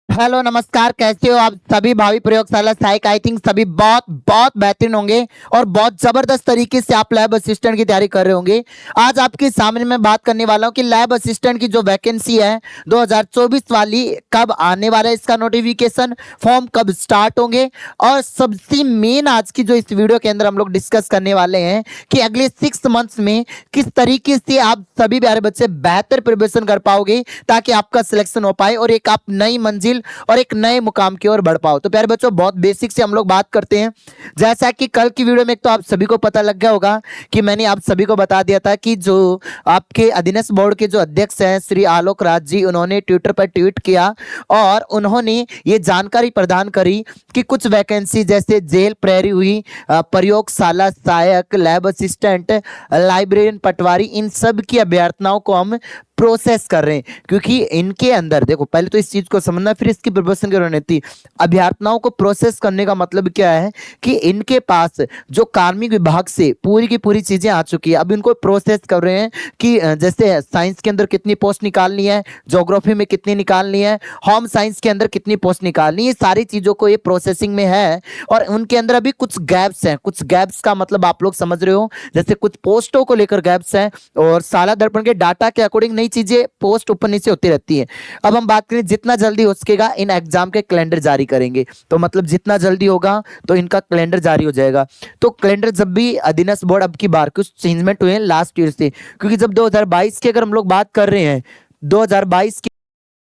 Hello नमस्कार, कैसे हो आप सभी? भावी प्रयोगशाला सहायक आई थिंक सभी बहुत बहुत बेहतरीन होंगे और बहुत जबरदस्त तरीके से आप लैब असिस्टेंट की तैयारी कर रहे होंगे। आज आपके सामने मैं बात करने वाला हूं कि लैब असिस्टेंट की जो वैकेंसी है 2024 वाली, कब आने वाला है इसका नोटिफिकेशन, फॉर्म कब स्टार्ट होंगे, और सबसे मेन आज की जो इस वीडियो के अंदर हम लोग डिस्कस करने वाले हैं कि अगले 6 मंथ्स में किस तरीके से आप सभी प्यारे बच्चे बेहतर प्रिपरेशन कर पाओगे ताकि आपका सिलेक्शन हो पाए और एक आप नई मंजिल और एक नए मुकाम की ओर बढ़ पाओ। तो प्यारे बच्चों, बहुत बेसिक से हम लोग बात करते हैं। जैसा कि कल की वीडियो में तो आप सभी को पता लग गया होगा कि मैंने आप सभी को बता दिया था कि जो आपके अधीनस्थ बोर्ड के जो अध्यक्ष हैं श्री आलोक राज जी, उन्होंने ट्विटर पर ट्वीट किया और उन्होंने ये जानकारी प्रदान करी कि कुछ वैकेंसी जैसे जेल प्रहरी हुई, प्रयोगशाला सहायक, लैब असिस्टेंट, लाइब्रेरियन, पटवारी, इन सब की अभ्यर्थनाओं को हम प्रोसेस कर रहे हैं। क्योंकि इनके अंदर देखो, पहले तो इस चीज को समझना, फिर इसकी प्रिपरेशन की रणनीति। अभ्यर्थनाओं को प्रोसेस करने का मतलब क्या है कि इनके पास जो कार्मिक विभाग से पूरी की पूरी चीजें आ चुकी है, अब इनको प्रोसेस कर रहे हैं कि जैसे साइंस के अंदर कितनी पोस्ट निकालनी है, ज्योग्राफी में कितनी निकालनी है, होम साइंस के अंदर कितनी पोस्ट निकालनी है, सारी चीजों को ये प्रोसेसिंग में है। और उनके अंदर अभी कुछ गैप्स हैं। कुछ गैप्स का मतलब आप लोग समझ रहे हो, जैसे कुछ पोस्टों को लेकर गैप्स हैं और साला दर्पण के डाटा के अकॉर्डिंग नई चीजें पोस्ट ऊपर नीचे होती रहती है। अब हम बात करें, जितना जल्दी हो सकेगा इन एग्जाम के कैलेंडर जारी करेंगे। तो मतलब जितना जल्दी होगा तो इनका कैलेंडर जारी हो जाएगा। तो कैलेंडर जब भी अधीनस्थ बोर्ड, अब की बार कुछ चेंजमेंट हुए हैं लास्ट ईयर से, क्योंकि जब 2022 की अगर हम लोग बात कर रहे हैं, 2022 की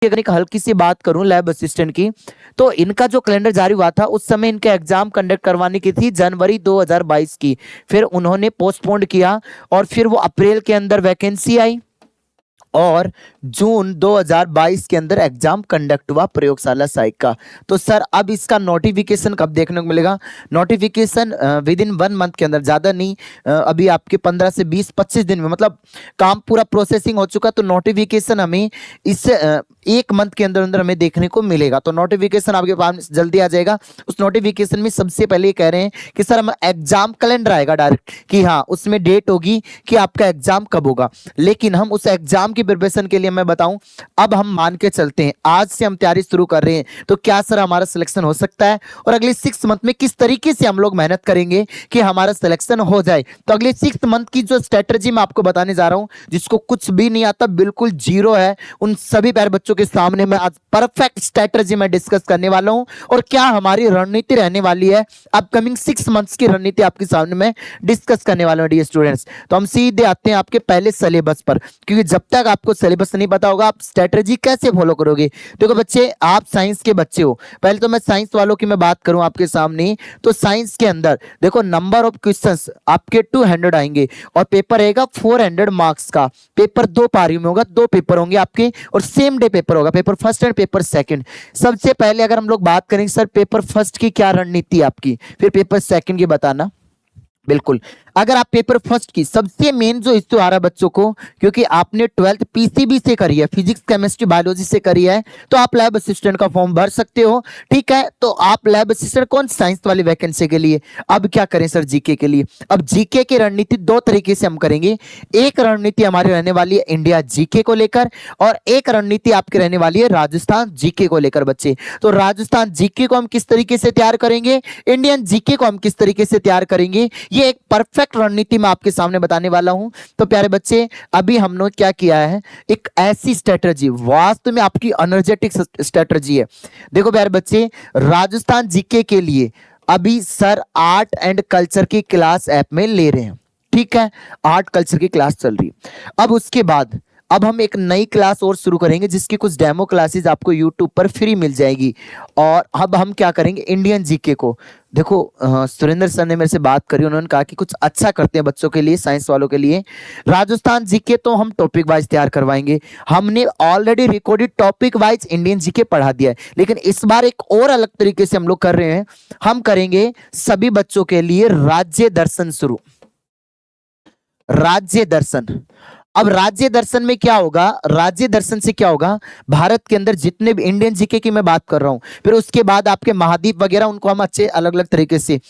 अगर एक हल्की सी बात करूं लैब असिस्टेंट की, तो इनका जो कैलेंडर जारी हुआ था उस समय इनके एग्जाम कंडक्ट करवाने की थी जनवरी 2022 की। फिर उन्होंने पोस्टपोन किया और फिर वो अप्रैल के अंदर वैकेंसी आई और जून 2022 के अंदर एग्जाम कंडक्ट हुआ प्रयोगशाला सहायक का। तो सर अब इसका नोटिफिकेशन कब देखने को मिलेगा? नोटिफिकेशन विद इन 1 मंथ के अंदर, ज़्यादा नहीं, अभी आपके 15 से 20-25 दिन में, मतलब काम पूरा प्रोसेसिंग हो चुका। तो नोटिफिकेशन हमें इस 1 मंथ के अंदर अंदर हमें देखने को मिलेगा। तो नोटिफिकेशन आपके पास जल्दी आ जाएगा। उस नोटिफिकेशन में सबसे पहले ये कह रहे हैं कि सर हम एग्जाम कैलेंडर आएगा डायरेक्ट, कि हाँ उसमें डेट होगी कि आपका एग्जाम कब होगा। लेकिन हम उस एग्जाम की प्रिपरेशन के लिए, मैं बताऊं, अब हम मान के चलते हैं आज से हम तैयारी शुरू कर रहे हैं, तो क्या सर हमारा सिलेक्शन हो सकता है? और अगले 6 मंथ में किस तरीके से हम लोग मेहनत करेंगे कि हमारा सिलेक्शन हो जाए? तो अगले 6 मंथ की जो स्ट्रेटजी मैं आपको बताने जा रहा हूं, जिसको कुछ भी नहीं आता, बिल्कुल जीरो है, उन सभी प्यारे बच्चों के सामने मैं आज परफेक्ट स्ट्रेटजी में डिस्कस करने वाला हूं। और क्या हमारी रणनीति रहने वाली है, अपकमिंग 6 मंथ्स की रणनीति आपके सामने मैं डिस्कस करने वाला हूं डियर स्टूडेंट्स। तो हम सीधे आते हैं आपके पहले सिलेबस पर, क्योंकि जब तक आपको सिलेबस नहीं पता होगा आप स्ट्रेटजी कैसे फॉलो करोगे? देखो बच्चे, आप साइंस के बच्चे हो। पहले तो मैं साइंस वालों की मैं बात करूं आपके सामने, तो साइंस के अंदर देखो नंबर ऑफ क्वेश्चंस आपके 200 आएंगे और पेपर रहेगा 400 मार्क्स का। पेपर 2 पारियों में होगा, 2 पेपर होंगे आपके और सेम डे पेपर होगा, paper first and paper second. सबसे पहले अगर हम लोग बात करेंगे सर पेपर फर्स्ट की क्या रणनीति आपकी, फिर पेपर सेकंड की बताना। बिल्कुल, अगर आप पेपर फर्स्ट की, सबसे मेन जो इश्यू आ रहा है बच्चों को, क्योंकि आपने 12th पीसीबी से करी है, फिजिक्स केमिस्ट्री बायोलॉजी से करी है, तो आप लैब असिस्टेंट का फॉर्म भर सकते हो। ठीक है, तो आप लैब असिस्टेंट कौन, साइंस वाली वैकेंसी के लिए। अब क्या करें सर जीके के लिए? अब जीके की रणनीति दो तरीके से हम करेंगे। एक रणनीति हमारी रहने वाली है इंडिया जीके को लेकर, और एक रणनीति आपकी रहने वाली है राजस्थान जीके को लेकर बच्चे। तो राजस्थान जीके को हम किस तरीके से तैयार करेंगे, इंडियन जीके को हम किस तरीके से तैयार करेंगे, ये एक परफेक्ट रणनीति मैं आपके सामने बताने वाला हूं। तो प्यारे बच्चे, अभी हमने क्या किया है, एक ऐसी स्ट्रेटजी, वास्तव में आपकी एनर्जेटिक स्ट्रेटजी है। देखो प्यारे बच्चे, राजस्थान जीके के लिए अभी सर आर्ट एंड कल्चर की क्लास ऐप में ले रहे हैं। ठीक है, आर्ट कल्चर की क्लास चल रही है। अब उसके बाद अब हम एक नई क्लास और शुरू करेंगे, जिसकी कुछ डेमो क्लासेस आपको यूट्यूब पर फ्री मिल जाएगी। और अब हम क्या करेंगे, इंडियन जीके को देखो, सुरेंद्र सर ने मेरे से बात करी, उन्होंने कहा कि कुछ अच्छा करते हैं बच्चों के लिए, साइंस वालों के लिए। राजस्थान जीके तो हम टॉपिक वाइज तैयार करवाएंगे। हमने already recorded topic wise Indian GK पढ़ा दिया है, लेकिन इस बार एक और अलग तरीके से हम लोग कर रहे हैं। हम करेंगे सभी बच्चों के लिए राज्य दर्शन शुरू। राज्य दर्शन अब राज्य दर्शन में क्या होगा, राज्य दर्शन से क्या होगा, भारत के अंदर जितने भी इंडियन जीके की मैं बात कर रहा हूं, फिर उसके बाद आपके महाद्वीप वगैरह उनको हम अच्छे अलग अलग तरीके से,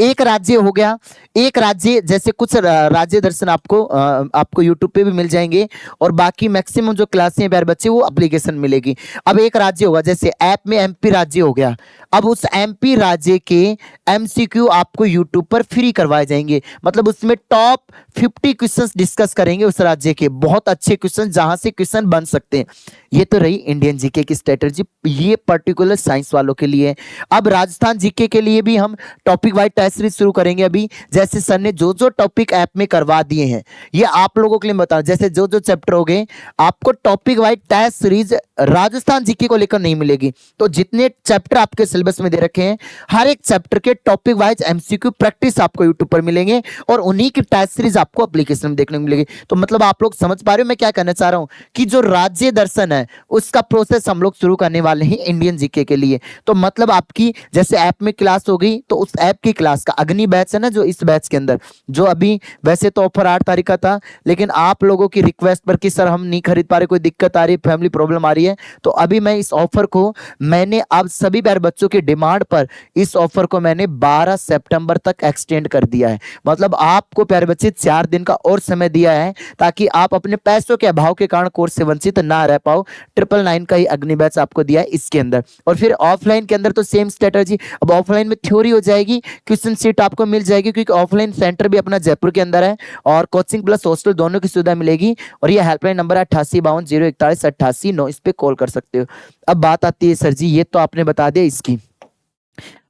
एक राज्य हो गया, एक राज्य जैसे कुछ राज्य दर्शन आपको यूट्यूब पे भी मिल जाएंगे और बाकी मैक्सिमम जो क्लासें हैं प्यारे बच्चे वो एप्लीकेशन मिलेगी। अब एक राज्य होगा, जैसे ऐप में एमपी राज्य हो गया, अब उस एमपी राज्य के एमसीक्यू आपको यूट्यूब पर फ्री करवाए जाएंगे, मतलब उसमें टॉप 50 क्वेश्चंस डिस्कस करेंगे उस राज्य के, बहुत अच्छे क्वेश्चन जहां से क्वेश्चन बन सकते हैं। ये तो रही इंडियन जीके की स्ट्रेटजी, ये पर्टिकुलर साइंस वालों के लिए। अब राजस्थान जीके के लिए भी हम टॉपिक वाइज टेस्ट सीरीज शुरू करेंगे अभी, जैसे सर ने जो जो टॉपिक ऐप में करवा दिए हैं ये आप लोगों के लिए बता, जैसे जो जो चैप्टर हो गए आपको topic wise test series Rajasthan GK को लेकर नहीं मिलेगी। तो जितने चैप्टर आपके सिलेबस में दे रखे हैं हर एक चैप्टर के टॉपिक वाइज एमसीक्यू प्रैक्टिस आपको यूट्यूब पर मिलेंगे और उन्हीं की टेस्ट सीरीज आपको एप्लीकेशन में देखने को मिलेगी। तो मतलब आप लोग समझ पा रहे हो मैं क्या कहना चाह रहा हूं, कि जो राज्य दर्शन है उसका प्रोसेस हम लोग शुरू करने वाले हैं इंडियन जीके के लिए। तो मतलब आपकी जैसे ऐप में क्लास हो गई, तो उस ऐप की क्लास का अग्नि बैच है ना, जो इस बैच के अंदर, जो अभी वैसे तो ऑफर 8 तारीख का था, लेकिन आप लोगों की रिक्वेस्ट पर कि सर हम नहीं खरीद पा रहे, कोई दिक्कत आ रही है, फैमिली प्रॉब्लम आ रही है, तो अभी मैं इस ऑफर को मैंने अब सभी प्यारे बच्चों की डिमांड पर इस ऑफर को मैंने 12 सितंबर तक एक्सटेंड कर दिया है। मतलब आपको प्यारे बच्चे 4 दिन का और समय दिया है ताकि आप अपने पैसों के अभाव के कारण कोर्स से वंचित ना रह पाओ। 999 का ही अग्नि बैच आपको दिया है इसके अंदर। और फिर ऑफलाइन के अंदर तो सेम स्ट्रेटजी, अब ऑफलाइन में थ्योरी हो जाएगी, क्वेश्चन सीट आपको मिल जाएगी, क्योंकि ऑफलाइन सेंटर भी अपना जयपुर के अंदर है और कोचिंग प्लस हॉस्टल दोनों की सुविधा मिलेगी। और ये हेल्पलाइन नंबर है 8852014888 इस पे कॉल कर सकते हो। अब बात आती है सर जी ये तो आपने बता दिया इसकी,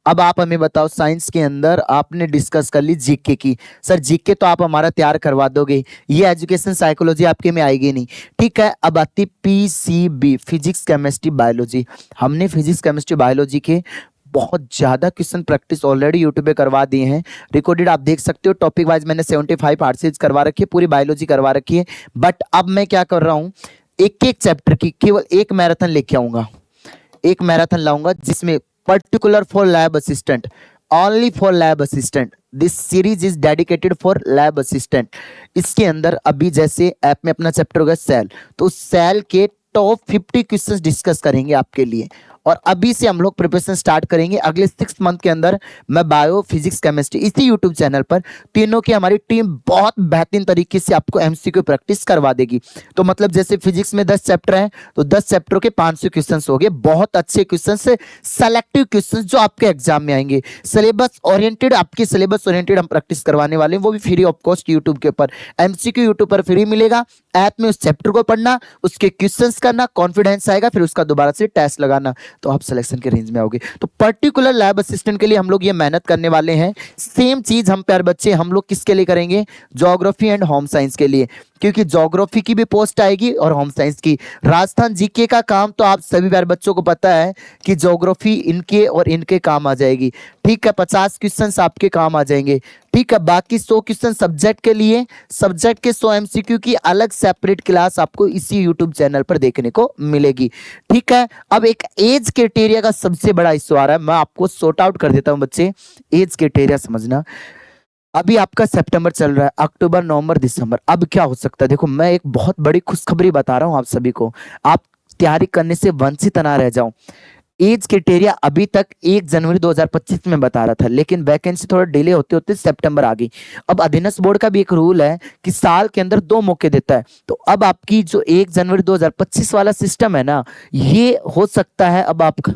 अब आप हमें बताओ साइंस के अंदर आपने डिस्कस कर ली जीके की, सर जीके तो आप हमारा तैयार करवा दोगे, ये एजुकेशन साइकोलॉजी आपके में आएगी नहीं, ठीक है। अब आती पीसीबी, फिजिक्स केमिस्ट्री बायोलॉजी, हमने फिजिक्स केमिस्ट्री बायोलॉजी के बहुत ज्यादा क्वेश्चन प्रैक्टिस ऑलरेडी यूट्यूब पे करवा दिए हैं, रिकॉर्डेड आप देख सकते हो। टॉपिक वाइज मैंने 75 आर्ट सीरीज करवा रखी है, पूरी बायोलॉजी करवा रखी है। बट अब मैं क्या कर रहा हूँ, एक एक चैप्टर की केवल एक मैराथन लेके आऊंगा, एक मैराथन लाऊंगा जिसमें particular for lab assistant, only for lab assistant, this series is dedicated for lab assistant. इसके अंदर अभी जैसे ऐप में अपना चैप्टर होगा सेल, तो सेल के टॉप 50 क्वेश्चंस डिस्कस करेंगे आपके लिए। और अभी से हम लोग प्रिपरेशन स्टार्ट करेंगे, अगले 6 मंथ के अंदर मैं बायो फिजिक्स केमिस्ट्री इसी यूट्यूब चैनल पर तीनों की हमारी टीम बहुत बेहतरीन तरीके से आपको एमसीक्यू प्रैक्टिस करवा देगी। तो मतलब जैसे फिजिक्स में 10 चैप्टर हैं तो 10 चैप्टरों के 500 क्वेश्चन हो गए, बहुत अच्छे क्वेश्चन से सेलेक्टिव क्वेश्चन जो आपके एग्जाम में आएंगे, सिलेबस ओरिएंटेड, आपके सिलेबस ओरिएंटेड हम प्रैक्टिस करवाने वाले हैं, वो भी फ्री ऑफ कॉस्ट यूट्यूब के ऊपर। एमसीक्यू यूट्यूब पर फ्री मिलेगा, ऐप में उस चैप्टर को पढ़ना, उसके क्वेश्चंस करना, कॉन्फिडेंस आएगा, फिर उसका दोबारा से टेस्ट लगाना, तो आप सिलेक्शन के रेंज में आओगे। तो पर्टिकुलर लैब असिस्टेंट के लिए हम लोग ये मेहनत करने वाले हैं। सेम चीज हम प्यारे बच्चे हम लोग किसके लिए करेंगे, ज्योग्राफी एंड होम साइंस के लिए, क्योंकि ज्योग्राफी की भी पोस्ट आएगी और होम साइंस की। राजस्थान जीके का काम तो आप सभी प्यारे बच्चों को पता है कि ज्योग्राफी इनके और इनके काम आ जाएगी, ठीक है। 50 क्वेश्चन आपके काम आ जाएंगे, ठीक है। बाकी 100 क्वेश्चन सब्जेक्ट के लिए, सब्जेक्ट के 100 एमसीक्यू की अलग सेपरेट क्लास आपको इसी यूट्यूब चैनल पर देखने को मिलेगी, ठीक है। अब एक एज क्राइटेरिया का सबसे बड़ा इश्यू आ रहा है, मैं आपको सॉर्ट आउट कर देता हूं बच्चे। एज क्राइटेरिया समझना, अभी आपका सितंबर चल रहा है, अक्टूबर नवंबर दिसंबर, अब क्या हो सकता है, देखो मैं एक बहुत बड़ी खुशखबरी बता रहा हूं आप सभी को, आप तैयारी करने से वंचित ना रह जाओ। एज क्राइटेरिया अभी तक 1 जनवरी 2025 में बता रहा था, लेकिन वैकेंसी थोड़ा डिले होते होते सितंबर आ गई। अब अधीनस्थ बोर्ड का भी एक रूल है कि साल के अंदर 2 मौके देता है, तो अब आपकी जो 1 जनवरी 2025 वाला सिस्टम है ना, ये हो सकता है अब आपका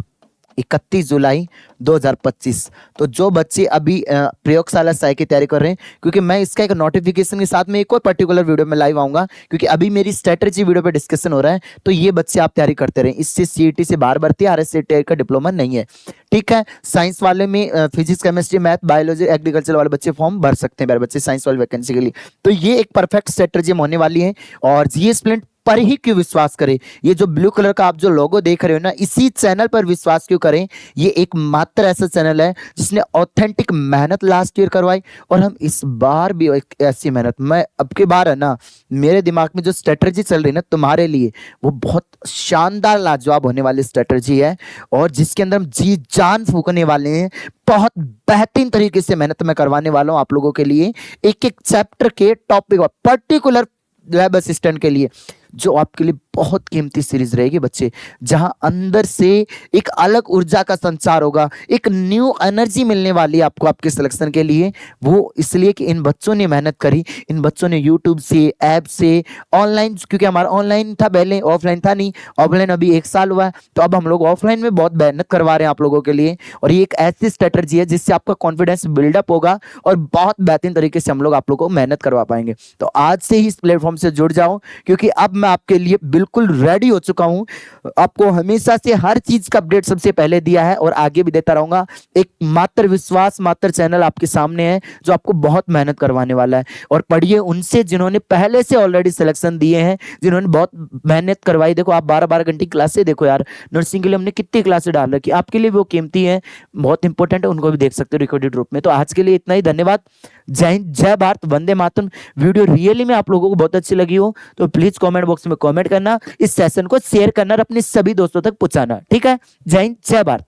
31 जुलाई 2025। तो जो बच्चे अभी प्रयोगशाला साई की तैयारी कर रहे हैं, क्योंकि मैं इसका एक नोटिफिकेशन के साथ में एक और पर्टिकुलर वीडियो में लाइव आऊंगा, क्योंकि अभी मेरी स्ट्रेटजी वीडियो पे डिस्कशन हो रहा है, तो ये बच्चे आप तैयारी करते रहे, इससे सीईटी से बाहर भर्ती, आरएससीटी का डिप्लोमा नहीं है, ठीक है। साइंस वाले में physics chemistry math biology agriculture वाले बच्चे फॉर्म भर सकते हैं मेरे बच्चे साइंस वाले वैकेंसी के लिए। तो ये एक परफेक्ट स्ट्रेटजी होने वाली है। और जीएस प्लेन पर ही क्यों विश्वास करें, ये जो ब्लू कलर का आप जो लोगो देख रहे हो ना, इसी चैनल पर विश्वास क्यों करें, ये एक मात्र ऐसा चैनल है जिसने ऑथेंटिक मेहनत लास्ट ईयर करवाई, और हम इस बार भी एक ऐसी मेहनत, मैं अब की बार है ना, मेरे दिमाग में जो स्ट्रेटजी चल रही है ना तुम्हारे लिए, वो बहुत शानदार लाजवाब होने वाली स्ट्रेटजी है, और जिसके अंदर हम जी जान फूकने वाले हैं। बहुत बेहतरीन तरीके से मेहनत मैं करवाने वाला हूं आप लोगों के लिए, एक एक चैप्टर के टॉपिक पर्टिकुलर लैब असिस्टेंट के लिए, जो आपके लिए बहुत कीमती सीरीज रहेगी बच्चे, जहां अंदर से एक अलग ऊर्जा का संचार होगा, एक न्यू एनर्जी मिलने वाली है आपको आपके सिलेक्शन के लिए। वो इसलिए कि इन बच्चों ने मेहनत करी, इन बच्चों ने यूट्यूब से, ऐप से, ऑनलाइन, क्योंकि हमारा ऑनलाइन था पहले, ऑफलाइन था नहीं। ऑफलाइन अभी 1 साल हुआ है, तो अब हम लोग ऑफलाइन में बहुत मेहनत करवा रहे हैं आप लोगों के लिए। और ये एक ऐसी स्ट्रेटजी है जिससे आपका कॉन्फिडेंस बिल्डअप होगा और बहुत बेहतरीन तरीके से हम लोग आप लोगों को मेहनत करवा पाएंगे। तो आज से ही इस प्लेटफॉर्म से जुड़ जाओ, क्योंकि अब मैं आपके लिए बिल्कुल रेडी हो चुका हूं। आपको हमेशा से हर चीज का अपडेट सबसे पहले दिया है और आगे भी देता रहूंगा। एक मात्र विश्वास मात्र चैनल आपके सामने है जो आपको बहुत मेहनत करवाने वाला है। और पढ़िए उनसे जिन्होंने पहले से ऑलरेडी सिलेक्शन दिए हैं, जिन्होंने बहुत मेहनत करवाई। देखो आप 12-12 घंटे क्लासें देखो यार, नर्सिंग के लिए हमने कितनी क्लासें डाल रखी, आपके लिए वो कीमती है, बहुत इंपॉर्टेंट है, उनको भी देख सकते हो रिकॉर्डेड रूप में। तो आज के लिए इतना ही, धन्यवाद। जय हिंद, जय भारत, वंदे मातरम। वीडियो रियली में आप लोगों को बहुत अच्छी लगी हो तो प्लीज कमेंट बॉक्स में कमेंट करना, इस सेशन को शेयर करना और अपने सभी दोस्तों तक पहुंचाना, ठीक है। जय हिंद, जय भारत।